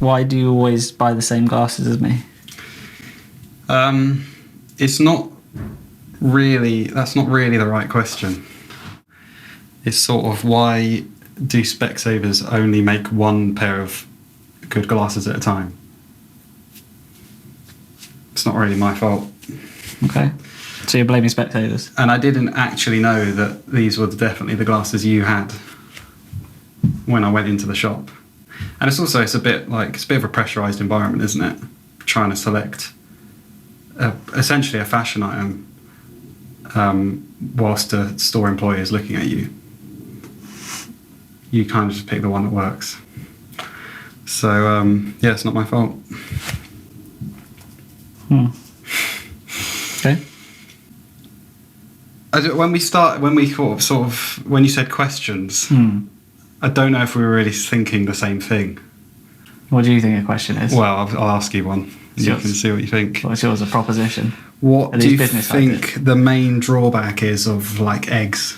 Why do you always buy the same glasses as me? It's not really. That's not really the right question. It's sort of, why do Specsavers only make one pair of good glasses at a time? It's not really my fault. Okay. So you're blaming Specsavers? And I didn't actually know that these were definitely the glasses you had when I went into the shop. And it's also, it's a bit of a pressurised environment, isn't it? Trying to select essentially a fashion item whilst a store employee is looking at you. You kind of just pick the one that works. So, yeah, it's not my fault. Okay. When you said questions, I don't know if we were really thinking the same thing. What do you think a question is? Well, I'll ask you one. You can see what you think. What's yours? A proposition? What do you think the main drawback is of like eggs?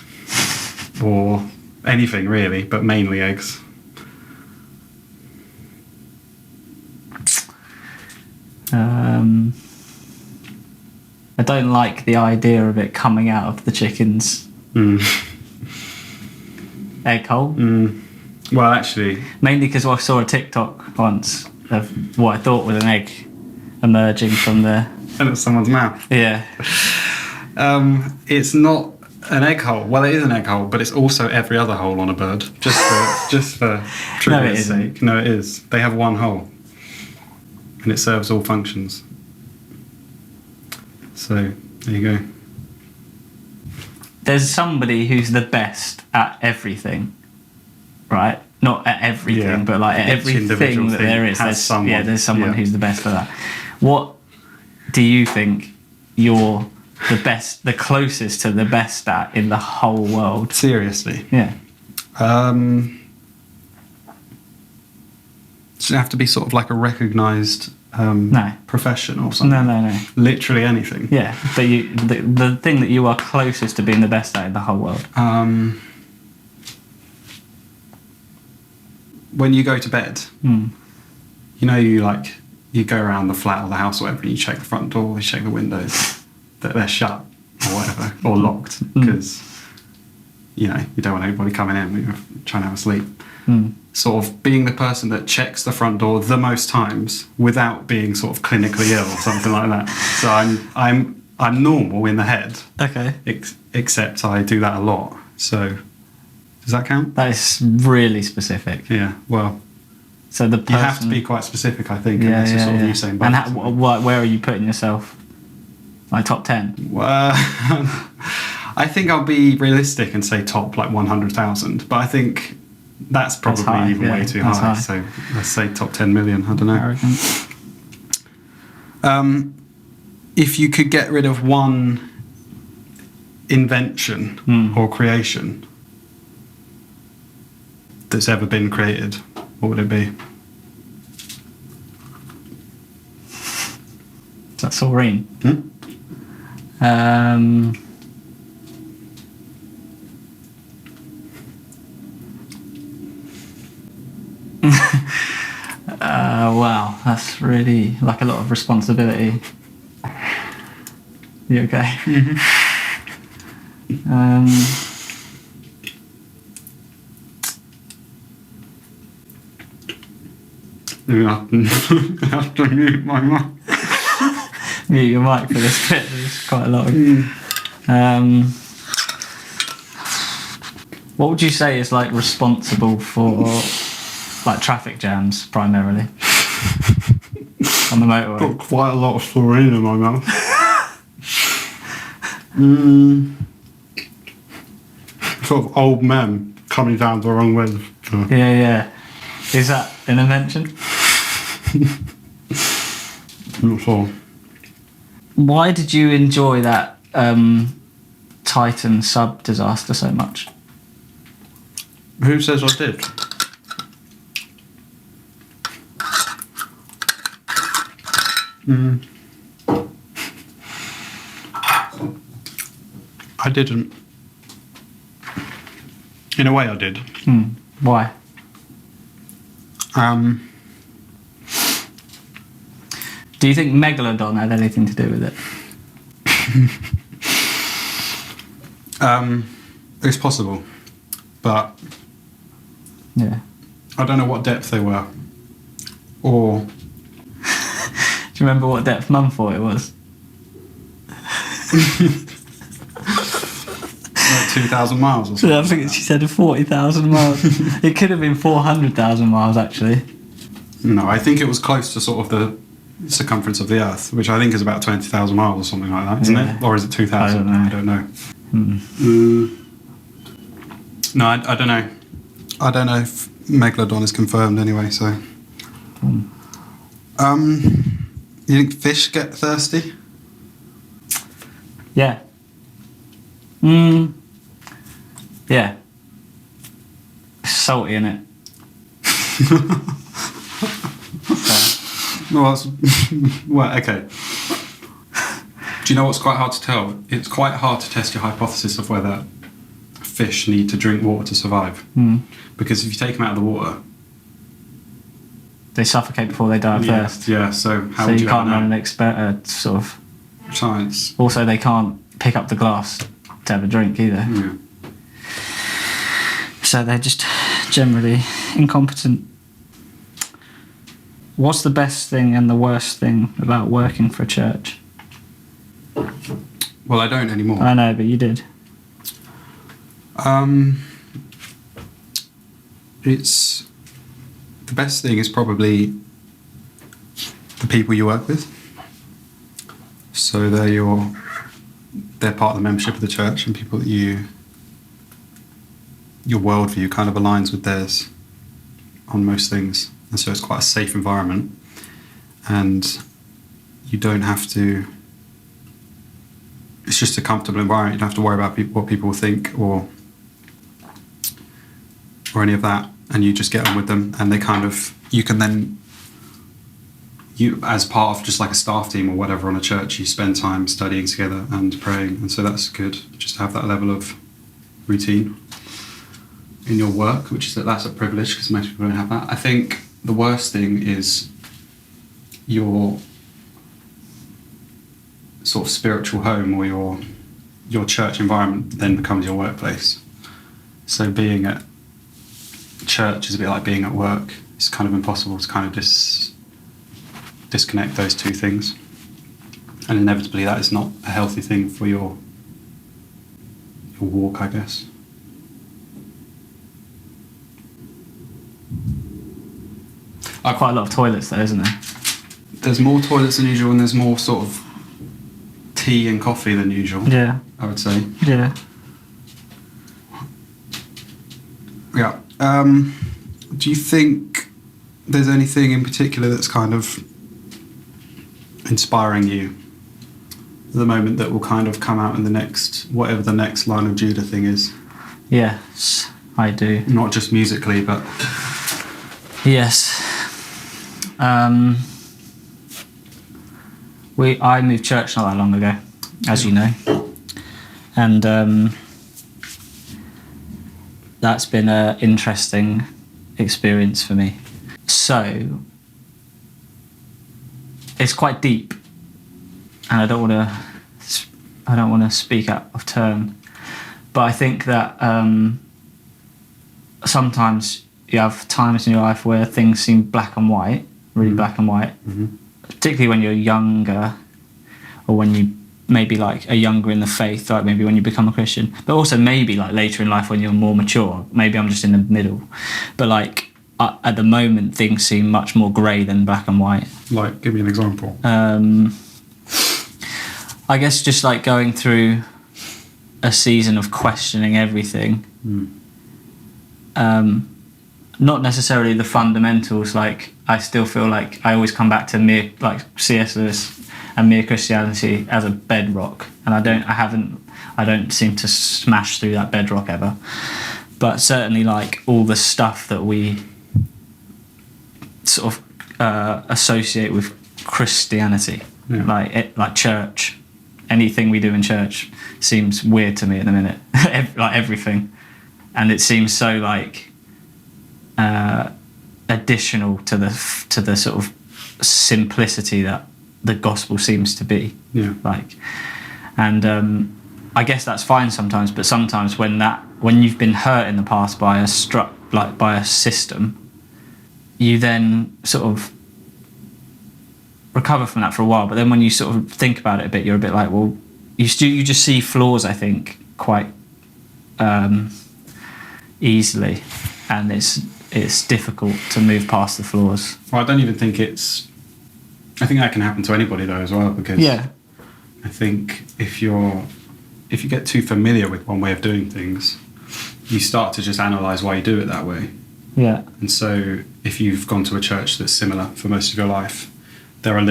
Or anything really, but mainly eggs? I don't like the idea of it coming out of the chicken's egg hole. Well, actually... Mainly because I saw a TikTok once of what I thought was an egg emerging from the... And it's someone's mouth. Yeah. It's not an egg hole. Well, it is an egg hole, but it's also every other hole on a bird. Just for trivia's sake. No, it is. They have one hole. And it serves all functions. So, there you go. There's somebody who's the best at everything, right? Not at everything, but like at everything that there is. There's someone who's the best for that. What do you think you're the closest to the best at in the whole world? Seriously? Yeah. Does it have to be sort of like a recognised profession or something? No. Literally anything? Yeah, but the thing that you are closest to being the best at in the whole world. When you go to bed, you know, you go around the flat or the house or whatever, and you check the front door, you check the windows, that they're shut or whatever, or locked, because, you know, you don't want anybody coming in when you're trying to have a sleep. Sort of being the person that checks the front door the most times without being sort of clinically ill or something like that. So I'm normal in the head. Okay. Except I do that a lot. So does that count? That is really specific. Yeah. Well. So the person, you have to be quite specific, I think. Yeah, yeah, sort of Usain Bolt. And where are you putting yourself? Like top 10? Well, I think I'll be realistic and say top like 100,000. But I think that's probably even way too high. So let's say top 10 million. I don't know. Arrogant. If you could get rid of one invention or creation that's ever been created, what would it be? Is that Soreen? Wow, that's really like a lot of responsibility. You okay? You have to mute my mic. Mute your mic for this bit. There's quite a lot of... what would you say is like responsible for like traffic jams primarily on the motorway? Got quite a lot of Soreen in my mouth. Sort of old men coming down the wrong way. Yeah. Is that an invention? Not sure. Why did you enjoy that Titan sub disaster so much? Who says I did? I didn't. In a way I did. Why? Do you think megalodon had anything to do with it? It's possible, but yeah, I don't know what depth they were, or. Do you remember what depth Mum thought it was? Like 2,000 miles or something. I think she said 40,000 miles. It could have been 400,000 miles actually. No, I think it was close to sort of the circumference of the Earth, which I think is about 20,000 miles or something like that, isn't it? Or is it 2,000? I don't know. No, I don't know. I don't know if megalodon is confirmed anyway. So, you think fish get thirsty? Yeah. Yeah. Salty in it. Well, well, okay. Do you know what's quite hard to tell? It's quite hard to test your hypothesis of whether fish need to drink water to survive. Because if you take them out of the water, they suffocate before they die of thirst. Yeah, so how would you can't run an sort of science. Also, they can't pick up the glass to have a drink either. Yeah. So they're just generally incompetent. What's the best thing and the worst thing about working for a church? Well, I don't anymore. I know, but you did. It's the best thing is probably the people you work with. So they're part of the membership of the church, and people that your worldview kind of aligns with theirs on most things, and so it's quite a safe environment, and you don't have to. It's just a comfortable environment. You don't have to worry about what people think or any of that, and you just get on with them, and they kind of you can then. You, as part of just like a staff team or whatever on a church, you spend time studying together and praying, and so that's good. Just to have that level of routine in your work, which is that's a privilege because most people don't have that. I think the worst thing is your sort of spiritual home or your church environment then becomes your workplace. So being at church is a bit like being at work. It's kind of impossible to kind of disconnect those two things, and inevitably that is not a healthy thing for your walk, I guess. Quite a lot of toilets though, isn't there? There's more toilets than usual, and there's more sort of tea and coffee than usual. Yeah, I would say. Yeah. Yeah. Do you think there's anything in particular that's kind of inspiring you at the moment that will kind of come out in the next, whatever the next Line of Judah thing is? Yes, I do. Not just musically, but... Yes. I moved church not that long ago, as you know. And that's been an interesting experience for me. So... it's quite deep, and I don't want to speak out of turn, but I think that sometimes you have times in your life where things seem black and white, really black and white, particularly when you're younger, or when you maybe like are younger in the faith, like maybe when you become a Christian, but also maybe like later in life when you're more mature. Maybe I'm just in the middle, but like. At the moment, things seem much more grey than black and white. Like, give me an example. I guess just like going through a season of questioning everything. Not necessarily the fundamentals. Like, I still feel like I always come back to mere, like C.S. Lewis and mere Christianity as a bedrock, and I don't seem to smash through that bedrock ever. But certainly, like all the stuff that we sort of associate with Christianity, like church, anything we do in church seems weird to me at the minute. Like everything, and it seems so like additional to the sort of simplicity that the gospel seems to be. Yeah. Like, and I guess that's fine sometimes, but sometimes when you've been hurt in the past by a system, you then sort of recover from that for a while. But then when you sort of think about it a bit, you're a bit like, well, you just see flaws, I think, quite easily, and it's difficult to move past the flaws. Well, I don't even think I think that can happen to anybody though as well, because I think if you get too familiar with one way of doing things, you start to just analyse why you do it that way. Yeah. And so if you've gone to a church that's similar for most of your life, there are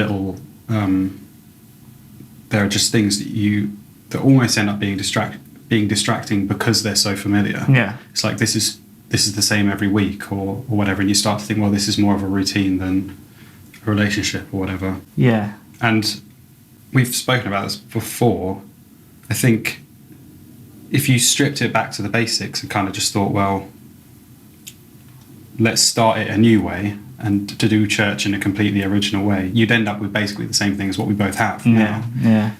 there are just things that almost end up being distracting because they're so familiar. Yeah. It's like this is the same every week or whatever, and you start to think, well, this is more of a routine than a relationship or whatever. Yeah. And we've spoken about this before. I think if you stripped it back to the basics and kind of just thought, well, let's start it a new way and to do church in a completely original way, you'd end up with basically the same thing as what we both have now. Yeah.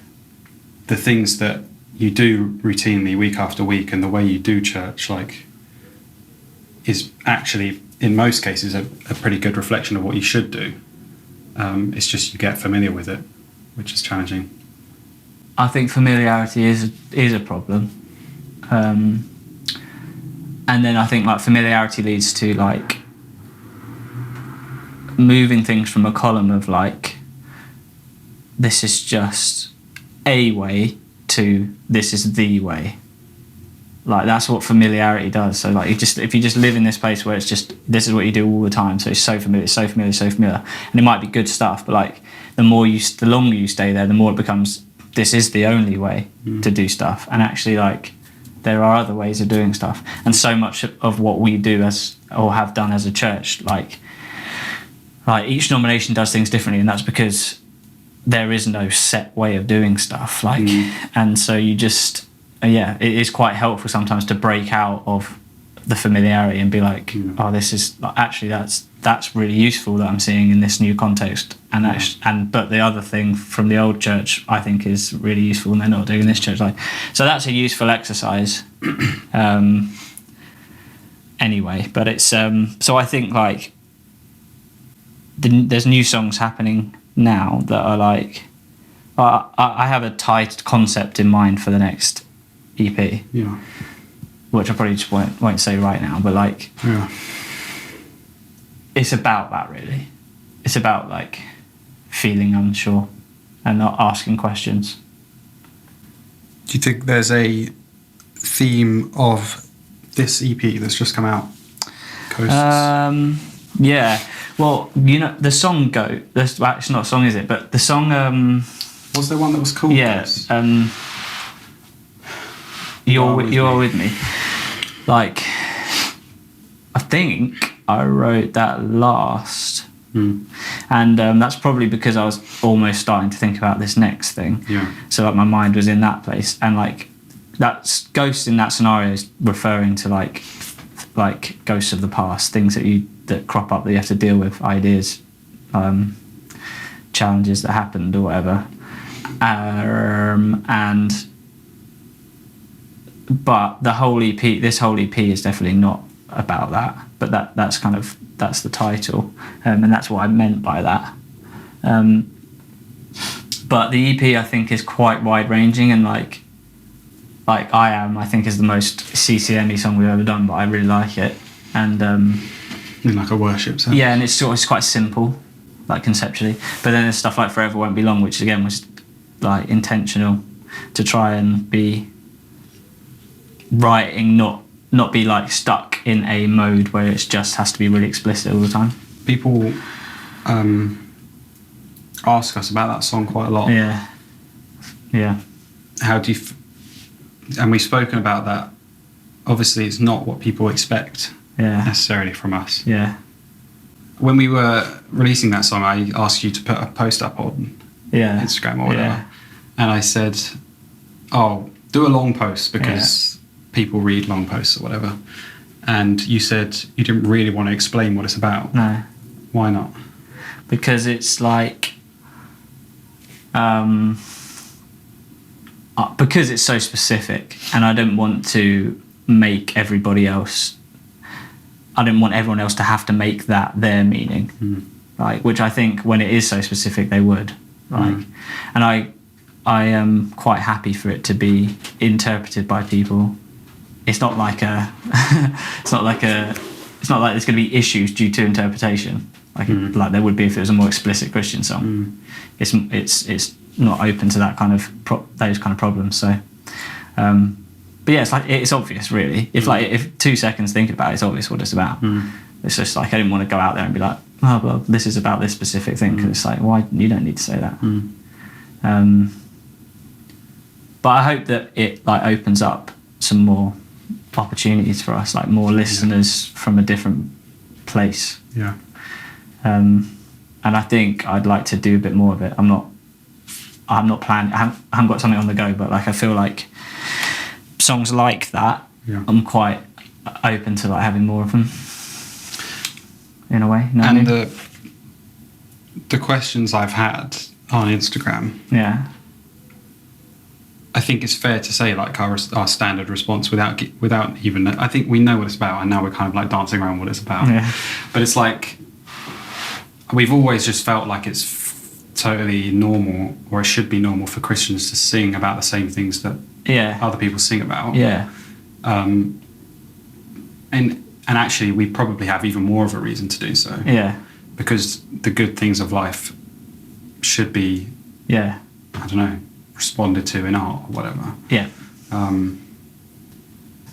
The things that you do routinely week after week and the way you do church, like, is actually in most cases a pretty good reflection of what you should do. It's just you get familiar with it, which is challenging. I think familiarity is a problem, and then I think like familiarity leads to like moving things from a column of like this is just a way to this is the way. Like that's what familiarity does. So like if you just live in this place where it's just this is what you do all the time, so it's so familiar, and it might be good stuff, but like the longer you stay there, the more it becomes this is the only way to do stuff. And actually like there are other ways of doing stuff. And so much of what we do or have done as a church, like each denomination does things differently, and that's because there is no set way of doing stuff. Like, and so you just, it is quite helpful sometimes to break out of the familiarity and be like, oh, this is actually that's really useful that I'm seeing in this new context. And but the other thing from the old church I think is really useful, and they're not doing in this church. Like, so that's a useful exercise. Anyway, but it's so I think like there's new songs happening now that are like I have a tight concept in mind for the next EP. Yeah. Which I probably just won't say right now, but like, it's about that really. It's about like feeling unsure and not asking questions. Do you think there's a theme of this EP that's just come out? Coasts? Yeah. Well, you know the song "Go." It's not a song, is it? But the song. Was there one that was called? Yeah. You're with me. Like, I think I wrote that last, and that's probably because I was almost starting to think about this next thing. Yeah. So like my mind was in that place, and like that's ghosts in that scenario is referring to like ghosts of the past, things that crop up that you have to deal with, ideas, challenges that happened or whatever, But this whole EP is definitely not about that. But that's the title, and that's what I meant by that. But the EP I think is quite wide ranging, and like I think is the most CCM-y song we've ever done, but I really like it. And in like a worship sense. Yeah, and it's quite simple, like conceptually. But then there's stuff like Forever Won't Be Long, which again was like intentional to try and be writing, not be like stuck in a mode where it just has to be really explicit all the time. People ask us about that song quite a lot. Yeah. How do you and we've spoken about that. Obviously it's not what people expect necessarily from us. Yeah. When we were releasing that song, I asked you to put a post up on Instagram or whatever, and I said, oh, do a long post because people read long posts or whatever. And you said you didn't really want to explain what it's about. No. Why not? Because it's like Because it's so specific, and I don't want to make everybody else. I didn't want everyone else to have to make that their meaning, like, which I think when it is so specific they would, like, and I am quite happy for it to be interpreted by people. It's not like it's not like there's going to be issues due to interpretation, like there would be if it was a more explicit Christian song. It's not open to that kind of those kind of problems. So, but yeah, it's obvious, really. If 2 seconds thinking about it, it's obvious what it's about. It's just like I didn't want to go out there and be like, oh well, this is about this specific thing, because it's like, why, you don't need to say that. But I hope that it like opens up some more opportunities for us, like more listeners from a different place. Yeah. And I think I'd like to do a bit more of it. I'm not planning. I haven't got something on the go, but like I feel like songs like that, I'm quite open to like having more of them. In a way, and the questions I've had on Instagram, I think it's fair to say like our standard response without even, I think we know what it's about, and now we're kind of like dancing around what it's about. But it's like we've always just felt like it's totally normal, or it should be normal, for Christians to sing about the same things that other people sing about. And actually we probably have even more of a reason to do so. Because the good things of life should be I don't know, responded to in art or whatever. And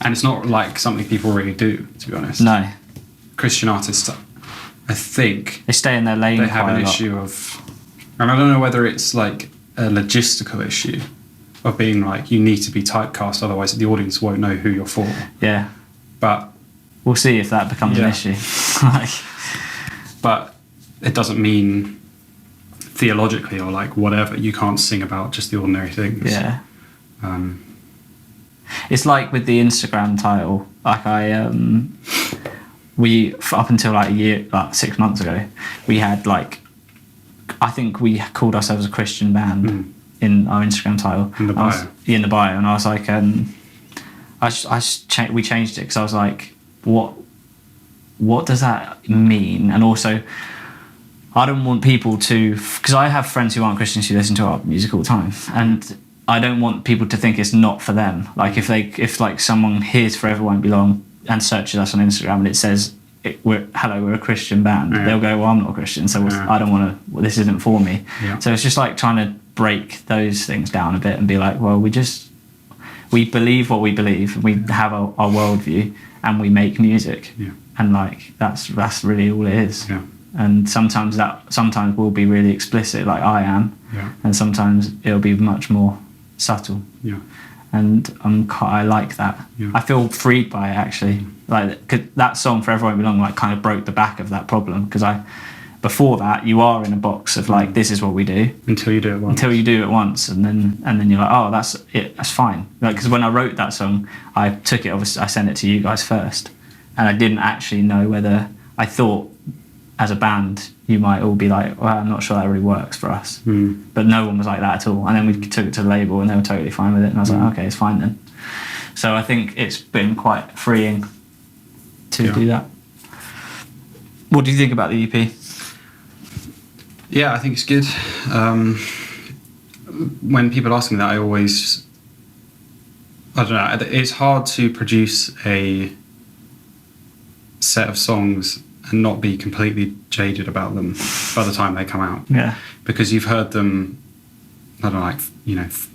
it's not like something people really do, to be honest. No. Christian artists, I think they stay in their lane. They have an issue of, and I don't know whether it's like a logistical issue of being like, you need to be typecast, otherwise the audience won't know who you're for. But we'll see if that becomes an issue. But it doesn't mean theologically or like whatever you can't sing about just the ordinary things. It's like with the Instagram title, like we up until like 6 months ago, we had like, I think we called ourselves a Christian band in our Instagram title. In the bio. In the bio, and I was like, we changed it because I was like, what does that mean? And also, I don't want people to, because I have friends who aren't Christians who listen to our music all the time, and I don't want people to think it's not for them. Like if like someone hears Forever Won't Be Long and searches us on Instagram and it says we're a Christian band, they'll go, well, I'm not a Christian, so I don't want to. Well, this isn't for me. So it's just like trying to break those things down a bit and be like, well, we believe what we believe, and we have our worldview, and we make music, and like that's really all it is. And sometimes we'll be really explicit, like I am, and sometimes it'll be much more subtle. And I like that. I feel freed by it, actually. Like, 'cause that song Forever Won't Be Long like kind of broke the back of that problem, because before that you are in a box of like, this is what we do until you do it once, and then you're like, oh, that's it, that's fine. Like, because when I wrote that song, I took it, obviously I sent it to you guys first, and I didn't actually know whether, I thought as a band you might all be like, well, I'm not sure that really works for us, but no one was like that at all. And then we took it to the label and they were totally fine with it, and I was like, okay, it's fine then. So I think it's been quite freeing to do that. What do you think about the EP? I think it's good. When people ask me that, I don't know, it's hard to produce a set of songs and not be completely jaded about them by the time they come out. Because you've heard them, I don't know, like,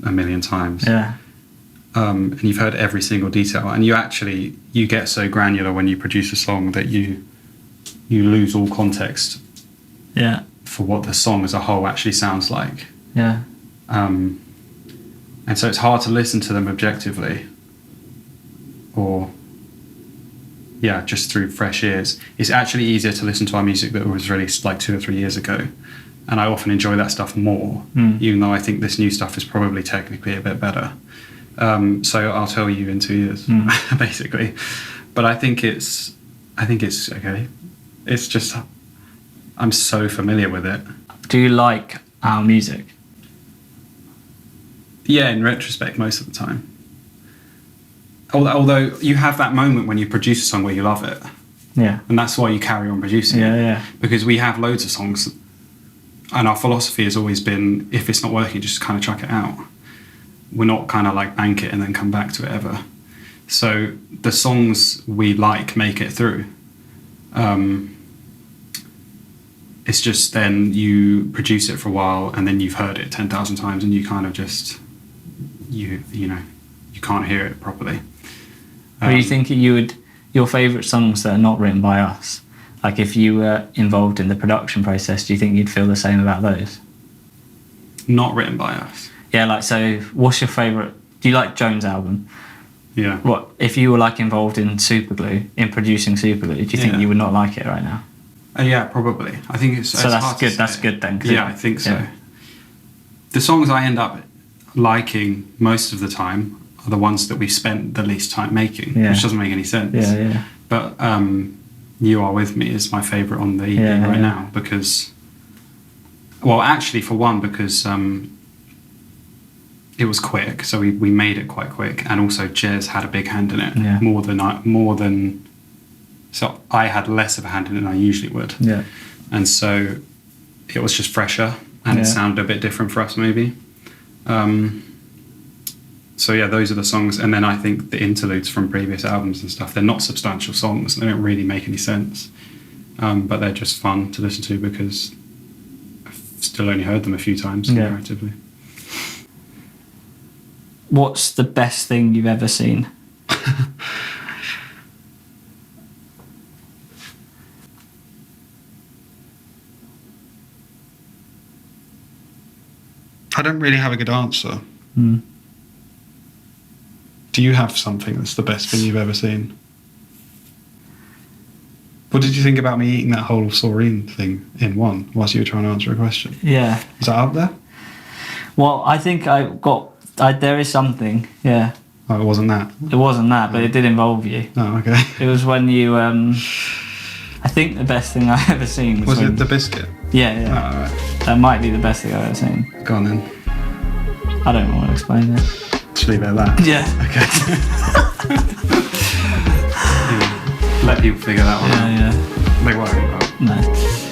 a million times. And you've heard every single detail, and you get so granular when you produce a song that you lose all context for what the song as a whole actually sounds like. And so it's hard to listen to them objectively, or just through fresh ears. It's actually easier to listen to our music that was released like 2 or 3 years ago, and I often enjoy that stuff more, even though I think this new stuff is probably technically a bit better. So I'll tell you in 2 years, basically. But I think it's okay. It's just, I'm so familiar with it. Do you like our music? Yeah, in retrospect, most of the time. Although you have that moment when you produce a song where you love it. Yeah. And that's why you carry on producing it. Yeah. Because we have loads of songs, and our philosophy has always been, if it's not working, just kind of chuck it out. We're not kind of like bank it and then come back to it ever. So the songs we like make it through. It's just then you produce it for a while and then you've heard it 10,000 times and you kind of just, you can't hear it properly. Were you thinking your favourite songs that are not written by us, like if you were involved in the production process, do you think you'd feel the same about those? Not written by us? Yeah, like, so what's your favourite, do you like Jones' album? Yeah. What, if you were like involved in Superglue, in producing Superglue, do you think you would not like it right now? Yeah, probably. I think it's so. That's hard good. That's good then. Yeah, I think so. Yeah. The songs I end up liking most of the time are the ones that we spent the least time making, which doesn't make any sense. Yeah. But "You Are With Me" is my favourite on the EP right now because, well, actually for one because it was quick, so we made it quite quick, and also Jez had a big hand in it more than. So I had less of a hand in it than I usually would. Yeah. And so it was just fresher and it sounded a bit different for us maybe. So yeah, those are the songs. And then I think the interludes from previous albums and stuff, they're not substantial songs. They don't really make any sense. But they're just fun to listen to because I've still only heard them a few times comparatively. What's the best thing you've ever seen? I don't really have a good answer. Mm. Do you have something that's the best thing you've ever seen? What did you think about me eating that whole Soreen thing in one whilst you were trying to answer a question? Yeah. Is that up there? Well, I think there is something, yeah. Oh, it wasn't that? It wasn't that, but it did involve you. Oh, okay. It was when you, I think the best thing I've ever seen was it the biscuit? Yeah. Oh, right. That might be the best thing I've ever seen. Go on then. I don't want to explain it. Just leave it at that? Yeah. Okay. Let people figure that one out. Yeah. They won't, but... No.